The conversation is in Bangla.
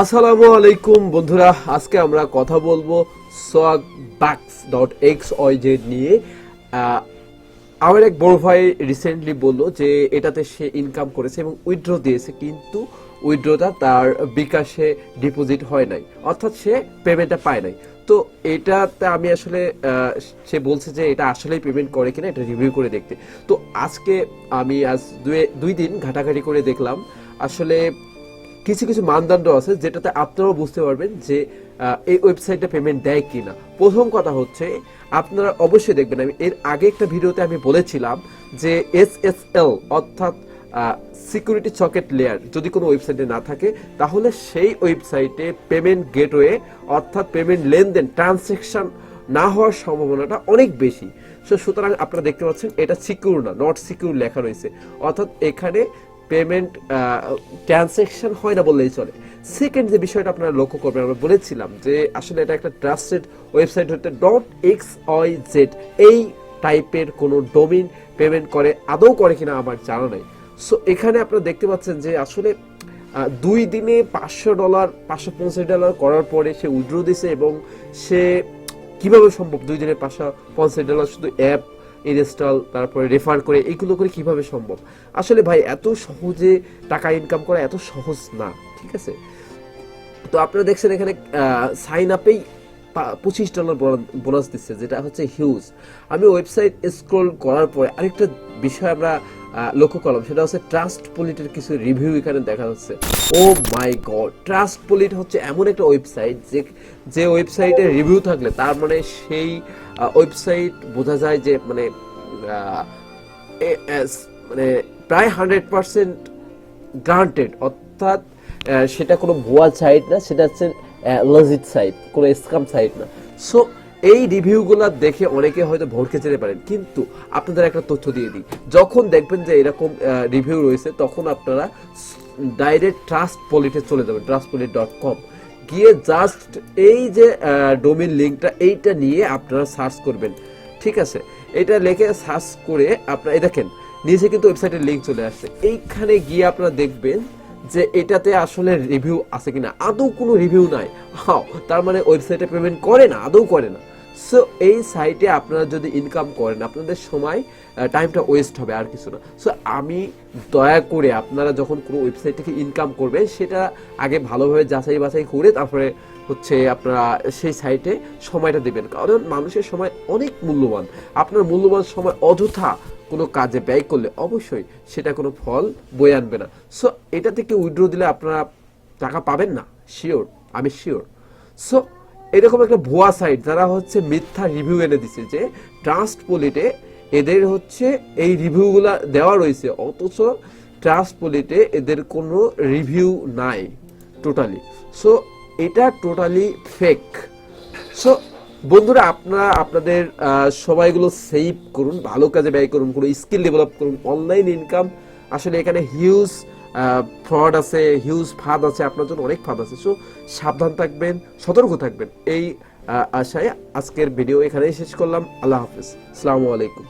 আসসালামু আলাইকুম বন্ধুরা, আজকে আমরা কথা বলবো swagbuckssn.xyz নিয়ে। আমার এক বড় ভাই রিসেন্টলি বলল যে এটাতে সে ইনকাম করেছে এবং উইথড্র দিয়েছে, কিন্তু উইথড্রটা তার বিকাশে ডিপোজিট হয় নাই, অর্থাৎ সে পেমেন্টটা পায় নাই। তো এটাতে আমি আসলে সে বলছে যে এটা আসলেই পেমেন্ট করে কিনা এটা রিভিউ করে দেখতে। তো আজকে আমি দুই দিন ঘাটাঘাটি করে দেখলাম আসলে কিছু কিছু মানদণ্ড আছে যেটাতে আপনারাও বুঝতে পারবেন যে এই ওয়েবসাইটে পেমেন্ট দেয় কিনা। প্রথম কথা হচ্ছে, আপনারা অবশ্যই দেখবেন, আমি এর আগে একটা ভিডিওতে আমি বলেছিলাম যে SSL অর্থাৎ সিকিউরিটি সকেট লেয়ার যদি কোনো ওয়েবসাইটে না থাকে, তাহলে সেই ওয়েবসাইটে পেমেন্ট গেটওয়ে অর্থাৎ পেমেন্ট লেনদেন ট্রানজ্যাকশন না হওয়ার সম্ভাবনাটা অনেক বেশি। সুতরাং আপনারা দেখতে পাচ্ছেন এটা সিকিউর না, নট সিকিউর লেখা রয়েছে, অর্থাৎ এখানে পেমেন্ট ট্রানজ্যাকশন হয় না বললেই চলে। সেকেন্ড যে বিষয়টা আপনারা লক্ষ্য করবেন, আমরা বলেছিলাম যে আসলে এটা একটা ট্রাস্টেড ওয়েবসাইট হতে .xyz এই টাইপের কোনো ডোমেইন পেমেন্ট করে, আদৌ করে কিনা আমার জানা নাই। সো এখানে আপনারা দেখতে পাচ্ছেন যে আসলে 2 দিনে $500 $550 করার পরে সে উইথড্র দিছে, এবং সে কিভাবে সম্ভব 2 দিনে $550 শুধু অ্যাপ ইনস্টল তারপরে রেফার করে এইগুলো করে কিভাবে সম্ভব? আসলে ভাই এত সহজে টাকা ইনকাম করা এত সহজ না, ঠিক আছে? তো আপনারা দেখছেন এখানে সাইন আপেই $25 বোনাস দিচ্ছে, যেটা হচ্ছে হিউজ। আমি ওয়েবসাইট স্ক্রল করার পরে আরেকটা বিষয় আমরা লক্ষ্য করলাম, সেটা হচ্ছে ট্রাস্ট পলিটের কিছু রিভিউ এখানে দেখা যাচ্ছে। ও মাই গড, ট্রাস্ট পলিট হচ্ছে এমন একটা ওয়েবসাইট যে ওয়েবসাইটে রিভিউ থাকলে তার মানে সেই ওয়েবসাইট বোঝা যায় যে মানে প্রায় 100% গ্রান্টেড, অর্থাৎ সেটা কোনো ভুয়া সাইট না, সেটা হচ্ছে লজিট সাইট, কোনো স্ক্যাম সাইট না। সো এই রিভিউগুলো দেখে অনেকে হয়তো ভরকে যেতে পারেন, কিন্তু আপনাদের একটা তথ্য দিয়ে দিই, যখন দেখবেন যে এরকম রিভিউ রয়েছে তখন আপনারা ডাইরেক্ট ট্রাস্ট পলিটে চলে যাবেন, trustpolit.com গিয়ে জাস্ট এই যে ডোমেইন লিঙ্কটা এইটা নিয়ে আপনারা সার্চ করবেন, ঠিক আছে? এটা লিখে সার্চ করে আপনারা এই দেখেন নিচে কিন্তু ওয়েবসাইটের লিঙ্ক চলে আসছে। এইখানে গিয়ে আপনারা দেখবেন যে এটাতে আসলে রিভিউ আছে কিনা। আদৌ কোনো রিভিউ নাই, তার মানে ওয়েবসাইটে পেমেন্ট করে না, আদৌ করে না। সো এই সাইটে আপনারা যদি ইনকাম করেন আপনাদের সময় টাইমটা ওয়েস্ট হবে, আর কিছু না। সো আমি দয়া করে আপনারা যখন কোনো ওয়েবসাইট থেকে ইনকাম করবেন সেটা আগে ভালোভাবে যাচাই বাছাই করে তারপরে হচ্ছে আপনারা সেই সাইটে সময়টা দেবেন, কারণ মানুষের সময় অনেক মূল্যবান। আপনার মূল্যবান সময় অযথা কোনো কাজে ব্যয় করলে অবশ্যই সেটা কোনো ফল বয়ে আনবে না। সো এটা থেকে উইথড্র দিলে আপনারা টাকা পাবেন না, শিওর, আমি শিওর। সো এরকম একটা ভুয়া সাইট যারা হচ্ছে মিথ্যা রিভিউ এনে দিচ্ছে যে ট্রাস্ট পলিটে এদের হচ্ছে এই রিভিউগুলা দেওয়া রয়েছে, অথচ ট্রাস্ট পলিটে এদের কোনো রিভিউ নাই টোটালি। সো এটা টোটালি ফেক। সো বন্ধুরা, আপনারা আপনাদের সময়গুলো সেভ করুন, ভালো কাজে ব্যয় করুন, কোনো স্কিল ডেভেলপ করুন। অনলাইন ইনকাম আসলে এখানে হিউজ ফ্রড আছে, হিউজ ফাঁদ আছে, আপনার জন্য অনেক ফাঁদ আছে। সো সাবধান থাকবেন, সতর্ক থাকবেন, এই আশায় আজকের ভিডিও এখানেই শেষ করলাম। আল্লাহ হাফিজ, আসসালামু আলাইকুম।